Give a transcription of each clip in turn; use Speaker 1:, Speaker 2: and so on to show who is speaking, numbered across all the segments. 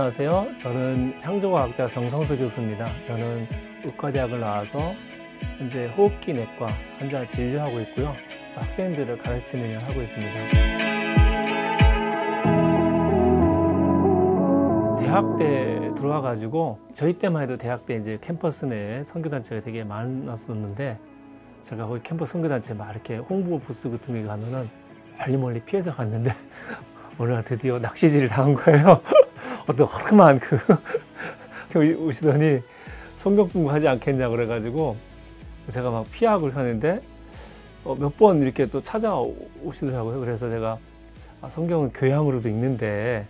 Speaker 1: 안녕하세요. 저는 창조과학자 정성수 교수입니다. 저는 의과대학을 나와서 현재 호흡기 내과 환자 진료하고 있고요. 또 학생들을 가르치는 일을 하고 있습니다. 대학 때 들어와가지고 저희 때만 해도 대학 때 이제 캠퍼스 내에 선교단체가 되게 많았었는데 제가 거기 캠퍼스 선교단체 막 이렇게 홍보 부스 같은 데 가면은 멀리 피해서 갔는데 어느 날 드디어 낚시질을 당한 거예요. 어떤 허름한 오시더니 성경 공부하지 않겠냐 그래가지고 제가 막 피하고 하는데 몇 번 이렇게 또 찾아오시더라고요. 그래서 제가 성경은 교양으로도 읽는데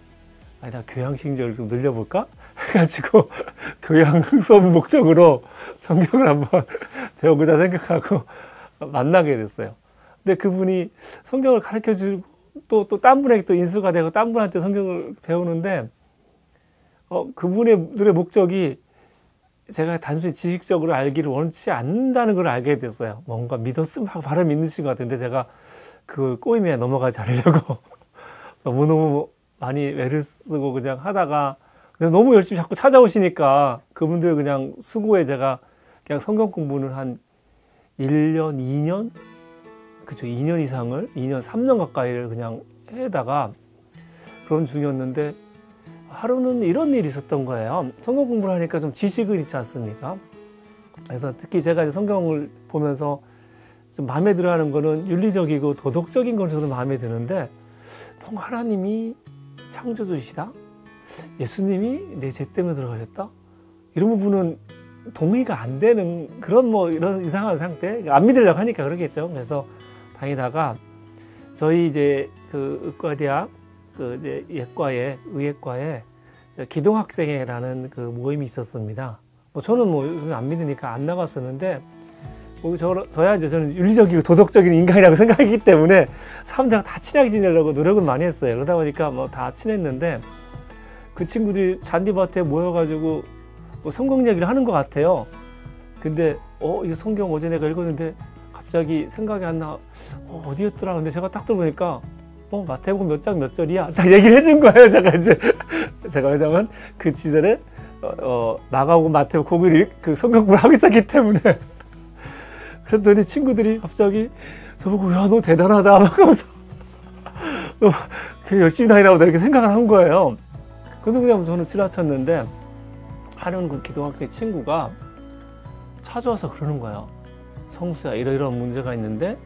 Speaker 1: 나 교양 실력을 좀 늘려볼까? 해가지고 교양 수업 목적으로 성경을 한번 배워보자 생각하고 만나게 됐어요. 근데 그분이 성경을 가르쳐주고 또 딴 분에게 또 인수가 되고 딴 분한테 성경을 배우는데 그분의 목적이 제가 단순히 지식적으로 알기를 원치 않는다는 걸 알게 됐어요. 뭔가 믿었으면 하고 바로 믿으신 것 같은데 제가 그 꼬임에 넘어가지 않으려고 너무너무 많이 애를 쓰고 그냥 하다가 너무 열심히 자꾸 찾아오시니까 그분들 그냥 수고에 제가 그냥 성경 공부는 한 1년, 2년? 그쵸, 2년 이상을, 2년, 3년 가까이를 그냥 해다가 그런 중이었는데 하루는 이런 일이 있었던 거예요. 성경 공부를 하니까 좀 지식을 있지 않습니까? 그래서 특히 제가 이제 성경을 보면서 좀 마음에 들어 하는 거는 윤리적이고 도덕적인 건 저도 마음에 드는데 뭔가 하나님이 창조주시다? 예수님이 내 죄 때문에 들어가셨다? 이런 부분은 동의가 안 되는 그런 이런 이상한 상태? 안 믿으려고 하니까 그러겠죠. 그래서 다니다가 저희 이제 그 의과대학 그 이제 의예과에 기동학생회라는 그 모임이 있었습니다. 저는 요즘 안 믿으니까 안 나갔었는데 저야 이제 저는 윤리적이고 도덕적인 인간이라고 생각했기 때문에 사람들하고 다 친하게 지내려고 노력을 많이 했어요. 그러다 보니까 다 친했는데 그 친구들이 잔디밭에 모여가지고 성경 얘기를 하는 것 같아요. 근데 이 성경 어제 내가 읽었는데 갑자기 생각이 안 나. 어디였더라? 근데 제가 딱 들어보니까 마태복음 몇 장 몇 절이야? 딱 얘기를 해준 거예요. 제가 왜냐면 그 시절에 마가복음, 마태복음 거기를 그 성경 공부를 하고 있었기 때문에 그랬더니 친구들이 갑자기 저보고 야, 너 대단하다 막 하면서 너 열심히 다니나 보다 이렇게 생각을 한 거예요. 그래서 그냥 저는 지나쳤는데 하루는 그 기동학생 친구가 찾아와서 그러는 거예요. 성수야, 이러이러한 문제가 있는데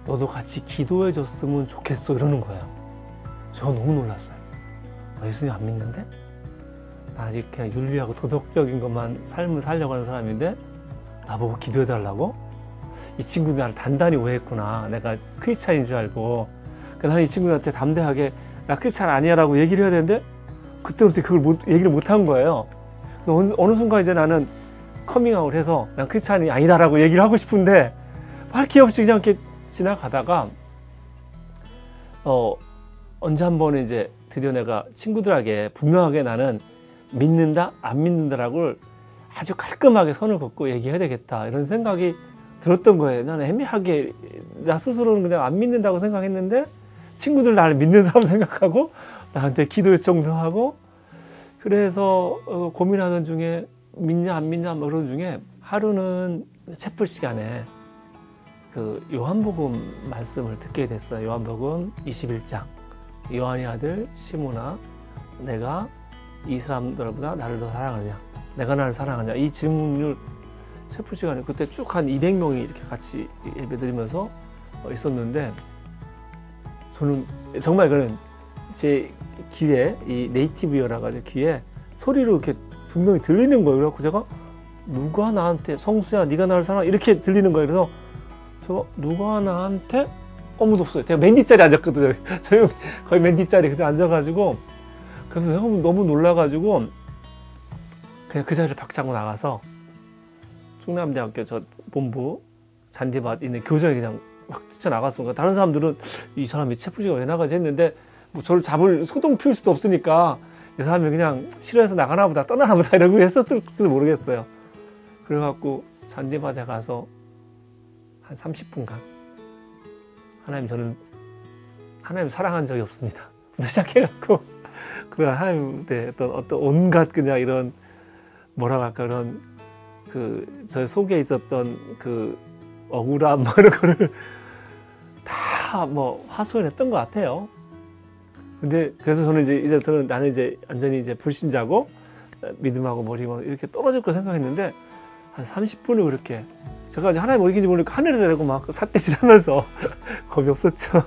Speaker 1: 너도 같이 기도해 줬으면 좋겠어 이러는 거예요. 저 너무 놀랐어요. 예수님 안 믿는데? 나 아직 그냥 윤리하고 도덕적인 것만 삶을 살려고 하는 사람인데 나보고 기도해 달라고? 이 친구들 나를 단단히 오해했구나. 내가 크리스찬인 줄 알고. 나는 이 친구들한테 담대하게 나 크리스찬 아니야 라고 얘기를 해야 되는데 그때부터 그걸 얘기를 못 한 거예요. 그래서 어느 순간 이제 나는 커밍아웃 해서 난 크리스찬이 아니다라고 얘기를 하고 싶은데 밝히 없이 그냥 이렇게 지나가다가 언제 한 번은 이제 드디어 내가 친구들에게 분명하게 나는 믿는다 안 믿는다라고 아주 깔끔하게 선을 긋고 얘기해야 되겠다 이런 생각이 들었던 거예요. 나는 애매하게 나 스스로는 그냥 안 믿는다고 생각했는데 친구들 나를 믿는 사람 생각하고 나한테 기도 요청도 하고 그래서 고민하던 중에 믿냐 안 믿냐 그런 중에 하루는 채플 시간에 그 요한복음 말씀을 듣게 됐어요. 요한복음 21장 요한의 아들 시몬아 내가 이 사람들보다 나를 더 사랑하냐 내가 나를 사랑하냐 이 질문을 채플 시간에 그때 쭉 한 200명이 이렇게 같이 예배드리면서 있었는데 저는 정말 그는 제 귀에 이 네이티브 이어라 가지고 귀에 소리로 이렇게 분명히 들리는 거예요. 그래서 제가 누가 나한테 성수야 네가 나를 사랑해 이렇게 들리는 거예요. 그래서 제가 누가 나한테 아무도 없어요. 제가 맨 뒷자리에 앉았거든요. 저희 거의 맨 뒷자리에 그때 앉아가지고 그래서 제가 너무 놀라가지고 그냥 그 자리를 박차고 나가서 충남대학교 저 본부 잔디밭 있는 교정에 그냥 막 뛰쳐나갔습니다. 다른 사람들은 이 사람이 채플지가 왜 나가지 했는데 저를 잡을 소동 피울 수도 없으니까 이 사람이 그냥 싫어해서 나가나 보다 떠나나 보다 이러고 했었을지도 모르겠어요. 그래갖고 잔디밭에 가서 한 30분간 저는 하나님 사랑한 적이 없습니다. 시작해갖고 그런 하나님의 어떤 온갖 그냥 이런 뭐라고 할까 그런 저 속에 있었던 그 억울함 뭐 이런 거를 다 뭐 하소연했던 것 같아요. 근데 그래서 저는 이제부터는 나는 이제 완전히 이제 불신자고 믿음하고 머리 뭐 이렇게 떨어질 거 생각했는데 한 30분을 그렇게 제가 이제 하나님 어디인지 모르니까 하늘에다 대고 막 삿대질하면서 겁이 없었죠.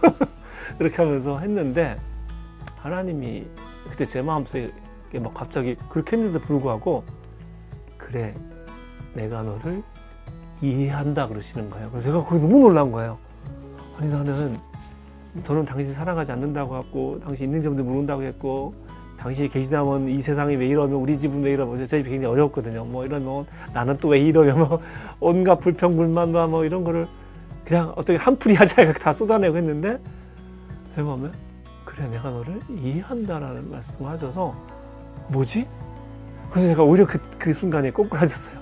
Speaker 1: 그렇게 하면서 했는데 하나님이 그때 제 마음속에 막 갑자기 그렇게 했는데도 불구하고 그래 내가 너를 이해한다 그러시는 거예요. 그래서 제가 거기 너무 놀란 거예요. 아니 저는 당신 사랑하지 않는다고 했고 당신 있는 점도 모른다고 했고 당신이 계시다면 이 세상이 왜 이러면 우리 집은 왜 이러면 저희 굉장히 어렵거든요. 뭐 이러면 나는 또 왜 이러면 뭐 온갖 불평 불만과 뭐 이런 거를 그냥 어떻게 한풀이 하자 다 쏟아내고 했는데 제 마음에 그래 내가 너를 이해한다라는 말씀을 하셔서 뭐지? 그래서 제가 오히려 그 순간에 꼬꾸라졌어요.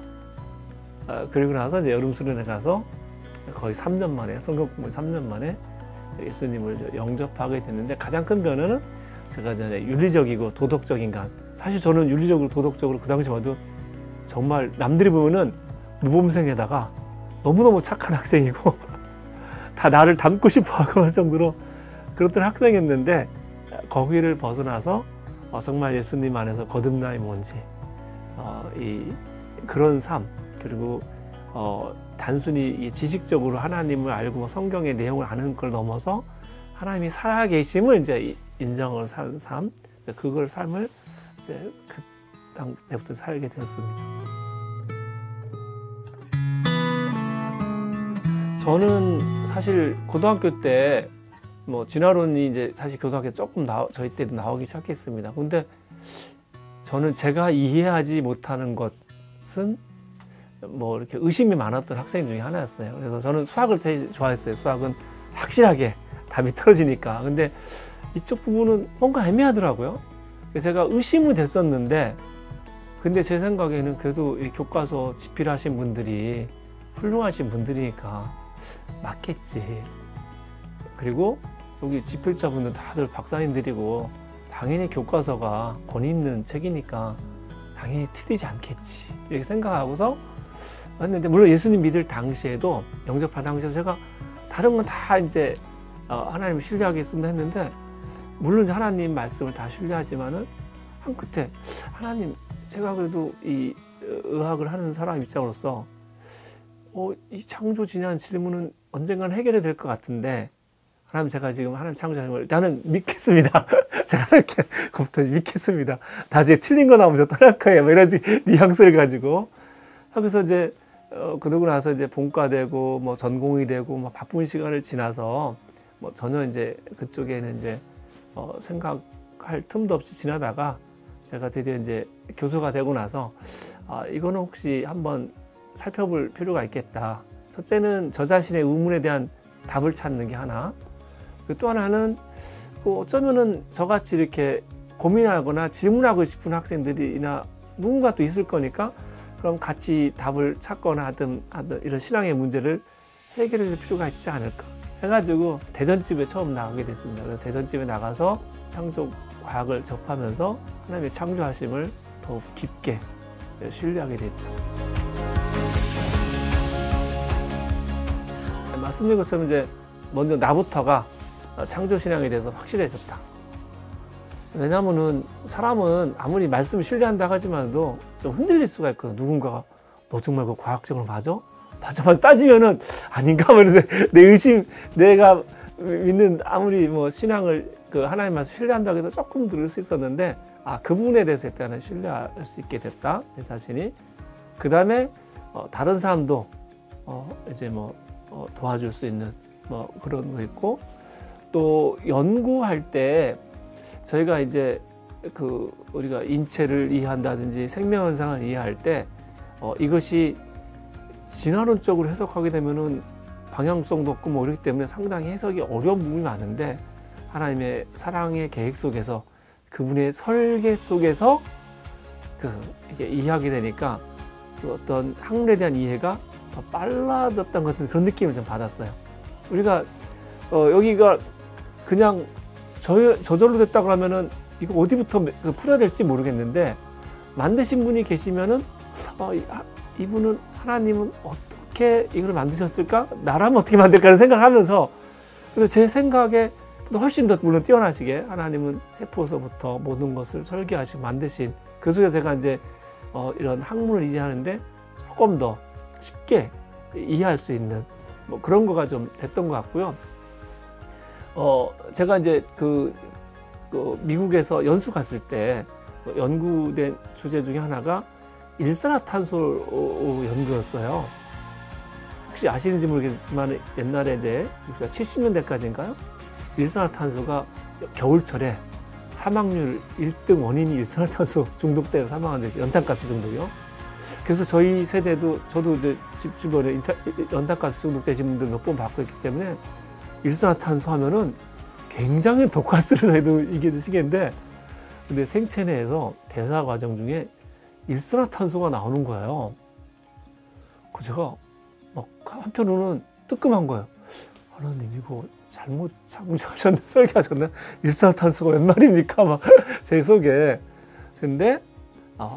Speaker 1: 그리고 나서 이제 여름 수련회 가서 거의 3년 만에 성경 공부 3년 만에 예수님을 영접하게 됐는데 가장 큰 변화는 제가 전에 윤리적이고 도덕적인 간 사실 저는 윤리적으로 도덕적으로 그 당시 봐도 정말 남들이 보면은 모범생에다가 너무너무 착한 학생이고 다 나를 닮고 싶어 하고 할 정도로 그랬던 학생이었는데 거기를 벗어나서 정말 예수님 안에서 거듭남이 뭔지 그런 삶 그리고 단순히 지식적으로 하나님을 알고 뭐 성경의 내용을 아는 걸 넘어서 하나님이 살아계심을 이제 인정을 산 삶, 그걸 삶을 이제 그때부터 살게 되었습니다. 저는 사실 고등학교 때 뭐 진화론이 이제 사실 고등학교 조금 저희 때도 나오기 시작했습니다. 근데 저는 제가 이해하지 못하는 것은 뭐 이렇게 의심이 많았던 학생 중에 하나였어요. 그래서 저는 수학을 되게 좋아했어요. 수학은 확실하게 답이 떨어지니까. 근데 이쪽 부분은 뭔가 애매하더라고요. 제가 의심은 됐었는데 근데 제 생각에는 그래도 이 교과서 집필하신 분들이 훌륭하신 분들이니까 맞겠지. 그리고 여기 집필자분들 다들 박사님들이고 당연히 교과서가 권위 있는 책이니까 당연히 틀리지 않겠지 이렇게 생각하고서 왔는데 물론 예수님 믿을 당시에도 영접할 당시에도 제가 다른 건 다 이제 하나님을 신뢰하겠습니다 했는데 물론 하나님 말씀을 다 신뢰하지만은 한 끝에 하나님 제가 그래도 이 의학을 하는 사람 입장으로서 이 창조 진화한 질문은 언젠가는 해결이 될 것 같은데 하나님 제가 지금 하나님 창조하는 걸 나는 믿겠습니다. 제가 이렇게 그부터 믿겠습니다. 나중에 틀린 거 나오면 저 떠날 거예요. 뭐 이런 뉘앙스를 가지고 그래서 이제 그러고 나서 이제 본과 되고 뭐 전공이 되고 뭐 바쁜 시간을 지나서 뭐 전혀 이제 그쪽에는 이제 생각할 틈도 없이 지나다가 제가 드디어 이제 교수가 되고 나서 이거는 혹시 한번 살펴볼 필요가 있겠다. 첫째는 저 자신의 의문에 대한 답을 찾는 게 하나. 또 하나는 어쩌면은 저같이 이렇게 고민하거나 질문하고 싶은 학생들이나 누군가 또 있을 거니까 그럼 같이 답을 찾거나 하든 이런 신앙의 문제를 해결해 줄 필요가 있지 않을까 해가지고 대전집에 처음 나가게 됐습니다. 그래서 대전집에 나가서 창조과학을 접하면서 하나님의 창조하심을 더욱 깊게 신뢰하게 됐죠. 말씀드린 것처럼 이제 먼저 나부터가 창조신앙에 대해서 확실해졌다. 왜냐하면은 사람은 아무리 말씀을 신뢰한다고 하지만도 좀 흔들릴 수가 있거든. 누군가가 너 정말 그 과학적으로 맞아? 맞아 따지면은 아닌가 하면서 내 의심, 내가 믿는 아무리 뭐 신앙을 하나님 말씀 신뢰한다고 해도 조금 들을 수 있었는데 그 부분에 대해서 일단은 신뢰할 수 있게 됐다. 내 자신이. 그 다음에 다른 사람도 이제 뭐 도와줄 수 있는 뭐 그런 거 있고 또 연구할 때 저희가 이제 우리가 인체를 이해한다든지 생명현상을 이해할 때 이것이 진화론적으로 해석하게 되면은 방향성도 없고 뭐 이렇기 때문에 상당히 해석이 어려운 부분이 많은데 하나님의 사랑의 계획 속에서 그분의 설계 속에서 이게 이해하게 되니까 어떤 학문에 대한 이해가 더 빨라졌던 것 같은 그런 느낌을 좀 받았어요. 우리가 여기가 그냥 저절로 됐다고 하면은 이거 어디부터 풀어야 될지 모르겠는데 만드신 분이 계시면은 이분은 하나님은 어떻게 이걸 만드셨을까? 나라면 어떻게 만들까? 를 생각하면서 그래서 제 생각에 훨씬 더 물론 뛰어나시게 하나님은 세포서부터 모든 것을 설계하시고 만드신 그 속에서 제가 이제 이런 학문을 이해하는데 조금 더 쉽게 이해할 수 있는 뭐 그런 거가 좀 됐던 것 같고요. 제가 이제 그 미국에서 연수 갔을 때 연구된 주제 중에 하나가 일산화탄소 연구였어요. 혹시 아시는지 모르겠지만 옛날에 이제 우리가 70년대까지인가요? 일산화탄소가 겨울철에 사망률 1등 원인이 일산화탄소 중독 때문에 사망한 데 연탄가스 중독이요. 그래서 저희 세대도 저도 이제 집 주변에 연탄가스 중독되신 분들 몇 번 봤고 있기 때문에 일산화탄소 하면은 굉장히 독가스로 저희도 이게 시계인데 근데 생체 내에서 대사 과정 중에 일산화탄소가 나오는 거예요. 그 제가 막 한편으로는 뜨끔한 거예요. 하나님 이거 잘못 창조하셨나 설계하셨나? 일산화탄소가 웬 말입니까? 막 제 속에. 근데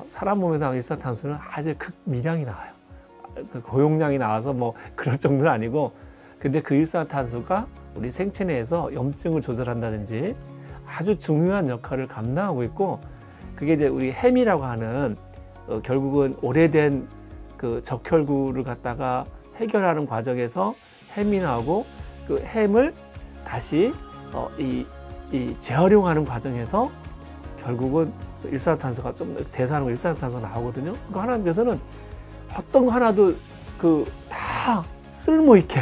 Speaker 1: 사람 몸에 나오는 일산화탄소는 아주 극미량이 나와요. 그 고용량이 나와서 뭐 그럴 정도는 아니고 근데 그 일산화탄소가 우리 생체 내에서 염증을 조절한다든지 아주 중요한 역할을 감당하고 있고 그게 이제 우리 햄이라고 하는 결국은 오래된 그 적혈구를 갖다가 해결하는 과정에서 햄이 나오고 그 햄을 다시 이 재활용하는 과정에서 결국은 일산화탄소가 좀 대사하는 일산화탄소가 나오거든요. 그러니까 하나님께서는 어떤 거 하나도 다 쓸모 있게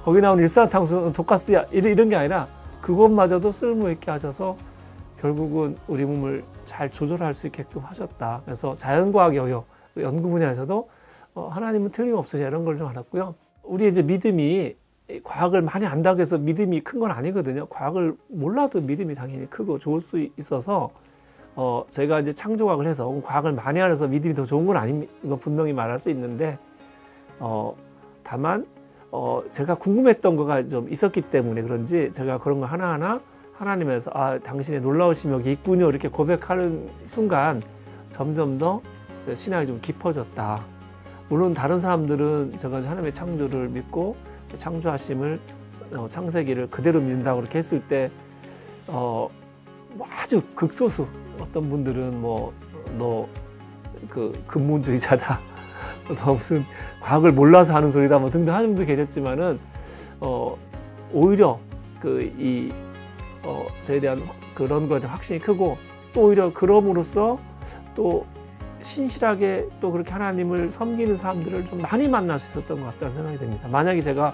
Speaker 1: 거기 나오는 일산화탄소 독가스야 이런 게 아니라 그것마저도 쓸모 있게 하셔서 결국은 우리 몸을 잘 조절할 수 있게끔 하셨다. 그래서 자연과학 영역 연구 분야에서도 하나님은 틀림없으시다 이런 걸 좀 알았고요. 우리 이제 믿음이 과학을 많이 안다고 해서 믿음이 큰 건 아니거든요. 과학을 몰라도 믿음이 당연히 크고 좋을 수 있어서 제가 이제 창조과학을 해서 과학을 많이 알아서 믿음이 더 좋은 건 아닙니다. 이건 분명히 말할 수 있는데 다만 제가 궁금했던 거가 좀 있었기 때문에 그런지 제가 그런 거 하나하나 하나님에서 당신의 놀라우심이 여기 있군요 이렇게 고백하는 순간 점점 더 신앙이 좀 깊어졌다. 물론 다른 사람들은 제가 하나님의 창조를 믿고 창조하심을 창세기를 그대로 믿는다고 그렇게 했을 때 뭐 아주 극소수 어떤 분들은 너 그 근본주의자다 너 무슨 과학을 몰라서 하는 소리다 뭐 등등 하는 분도 계셨지만은 오히려 저에 대한 그런 거에 대한 확신이 크고 또 오히려 그럼으로써 또 신실하게 또 그렇게 하나님을 섬기는 사람들을 좀 많이 만날 수 있었던 것 같다는 생각이 듭니다. 만약에 제가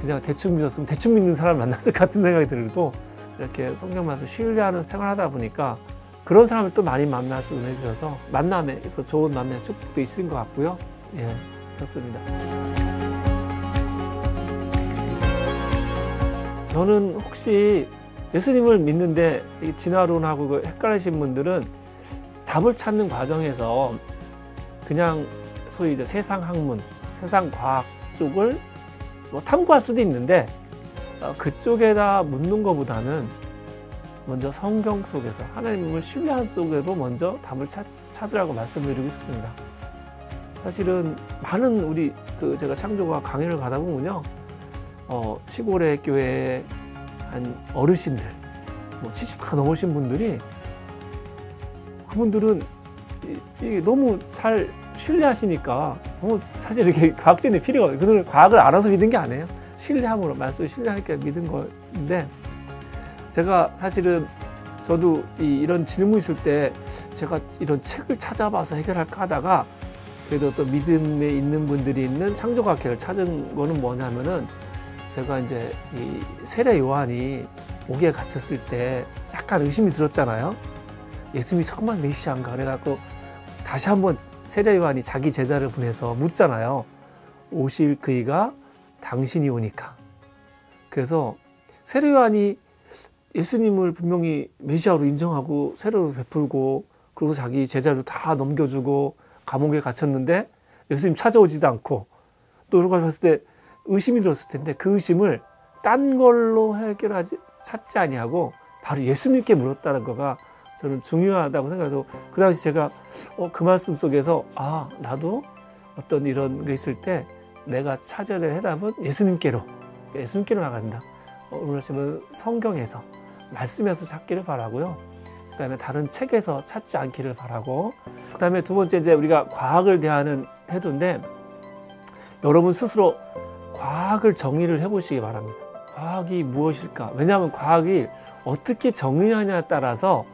Speaker 1: 그냥 대충 믿었으면 대충 믿는 사람을 만났을 것 같은 생각이 들고 이렇게 성경 말씀 신뢰하는 생활을 하다 보니까 그런 사람을 또 많이 만날 수 있게 해주셔서 만남에서 좋은 만남의 축복도 있은 것 같고요. 예, 그렇습니다. 저는 혹시 예수님을 믿는데 진화론하고 헷갈리신 분들은 답을 찾는 과정에서 그냥 소위 이제 세상 학문, 세상 과학 쪽을 뭐 탐구할 수도 있는데 그쪽에다 묻는 것보다는 먼저 성경 속에서 하나님을 신뢰한 속에도 먼저 답을 찾으라고 말씀드리고 있습니다. 사실은 많은 우리 제가 창조과 강연을 가다 보면요, 시골의 교회에 한 어르신들, 뭐 70가 넘으신 분들이 그분들은 너무 잘 신뢰하시니까 사실 이렇게 과학적인 필요가 없어요. 그들은 과학을 알아서 믿은 게 아니에요. 신뢰함으로 말씀을 신뢰하니까 믿은 건데 제가 사실은 저도 이런 질문이 있을 때 제가 이런 책을 찾아봐서 해결할까 하다가 그래도 또 믿음에 있는 분들이 있는 창조과학회를 찾은 거는 뭐냐면은 제가 이제 이 세례 요한이 옥에 갇혔을 때 약간 의심이 들었잖아요. 예수님이 정말 메시아인가 그래갖고 다시 한번 세례 요한이 자기 제자를 보내서 묻잖아요. 오실 그이가 당신이 오니까. 그래서 세례 요한이 예수님을 분명히 메시아로 인정하고 세례를 베풀고 그리고 자기 제자를 다 넘겨주고 감옥에 갇혔는데 예수님 찾아오지도 않고 또 이러고 하셨을 때 의심이 들었을 텐데 그 의심을 딴 걸로 찾지 아니하고 바로 예수님께 물었다는 거가 저는 중요하다고 생각해서 그 당시 제가 그 말씀 속에서 나도 어떤 이런 게 있을 때 내가 찾아야 될 해답은 예수님께로 나간다. 오늘 아침은 성경에서 말씀에서 찾기를 바라고요. 그다음에 다른 책에서 찾지 않기를 바라고, 그다음에 두 번째 이제 우리가 과학을 대하는 태도인데 여러분 스스로 과학을 정의를 해보시기 바랍니다. 과학이 무엇일까? 왜냐하면 과학이 어떻게 정의하냐에 따라서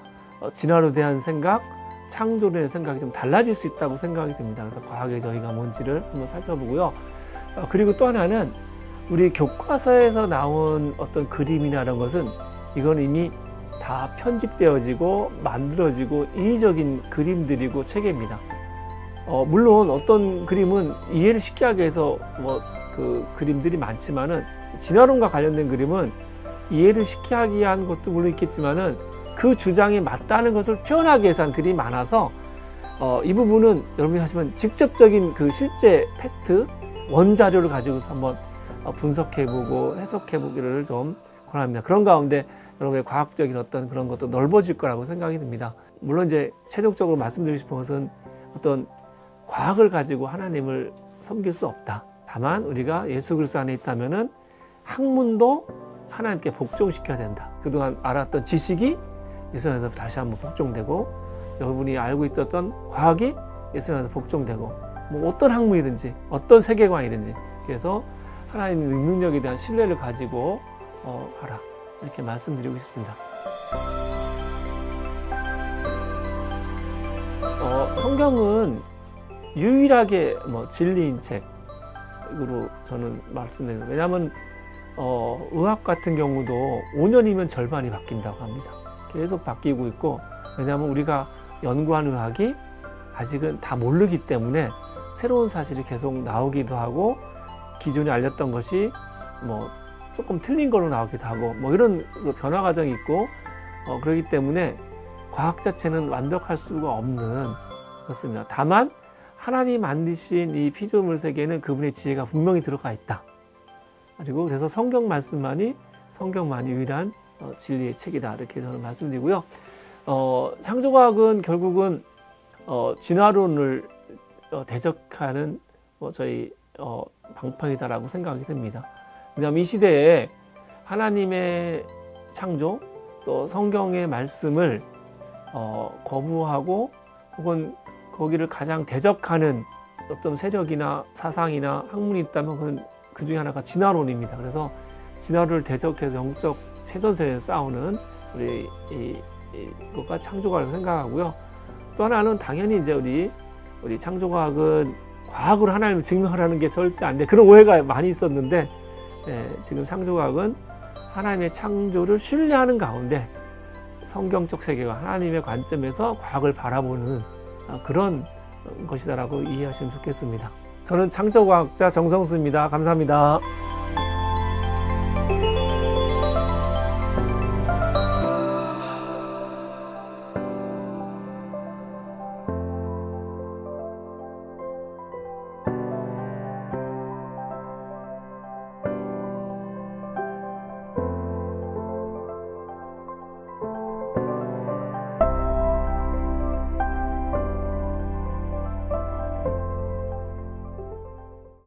Speaker 1: 진화로 대한 생각, 창조에 대한 생각이 좀 달라질 수 있다고 생각이 듭니다. 그래서 과학의 정의가 뭔지를 한번 살펴보고요. 그리고 또 하나는 우리 교과서에서 나온 어떤 그림이나 이런 것은 이건 이미 다 편집되어지고 만들어지고 인위적인 그림들이고 체계입니다. 물론 어떤 그림은 이해를 쉽게 하기 위해서 그 그림들이 많지만은 진화론과 관련된 그림은 이해를 쉽게 하기 위한 것도 물론 있겠지만은 그 주장이 맞다는 것을 표현하기 위해서 한 그림이 많아서 이 부분은 여러분이 하시면 직접적인 그 실제 팩트, 원자료를 가지고서 한번 분석해보고 해석해보기를 좀 권합니다. 그런 가운데 여러분의 과학적인 어떤 그런 것도 넓어질 거라고 생각이 듭니다. 물론 이제 최종적으로 말씀드리고 싶은 것은 어떤 과학을 가지고 하나님을 섬길 수 없다. 다만 우리가 예수 그리스도 안에 있다면은 학문도 하나님께 복종시켜야 된다. 그동안 알았던 지식이 예수 안에서 다시 한번 복종되고, 여러분이 알고 있었던 과학이 예수 안에서 복종되고, 뭐 어떤 학문이든지 어떤 세계관이든지, 그래서 하나님의 능력에 대한 신뢰를 가지고 하라, 이렇게 말씀드리고 싶습니다. 성경은 유일하게 진리인 책으로 저는 말씀드립니다. 왜냐하면 의학 같은 경우도 5년이면 절반이 바뀐다고 합니다. 계속 바뀌고 있고, 왜냐하면 우리가 연구한 의학이 아직은 다 모르기 때문에 새로운 사실이 계속 나오기도 하고, 기존에 알렸던 것이 조금 틀린 걸로 나오기도 하고, 이런 변화 과정이 있고, 그렇기 때문에 과학 자체는 완벽할 수가 없는 그렇습니다. 다만 하나님 만드신 이 피조물 세계에는 그분의 지혜가 분명히 들어가 있다. 그리고 그래서 성경만이 유일한 진리의 책이다, 이렇게 저는 말씀드리고요. 창조과학은 결국은 진화론을 대적하는 저희 방편이다라고 생각이 듭니다. 왜냐하면 이 시대에 하나님의 창조 또 성경의 말씀을 거부하고 혹은 거기를 가장 대적하는 어떤 세력이나 사상이나 학문이 있다면 그건 그 중에 하나가 진화론입니다. 그래서 진화를 대적해서 영적 최전선에서 싸우는 우리 이것과 창조과학을 생각하고요. 또 하나는 당연히 이제 우리 창조과학은 과학으로 하나님을 증명하라는 게 절대 안 돼. 그런 오해가 많이 있었는데, 지금 창조과학은 하나님의 창조를 신뢰하는 가운데 성경적 세계가 하나님의 관점에서 과학을 바라보는 그런 것이다라고 이해하시면 좋겠습니다. 저는 창조과학자 정성수입니다. 감사합니다.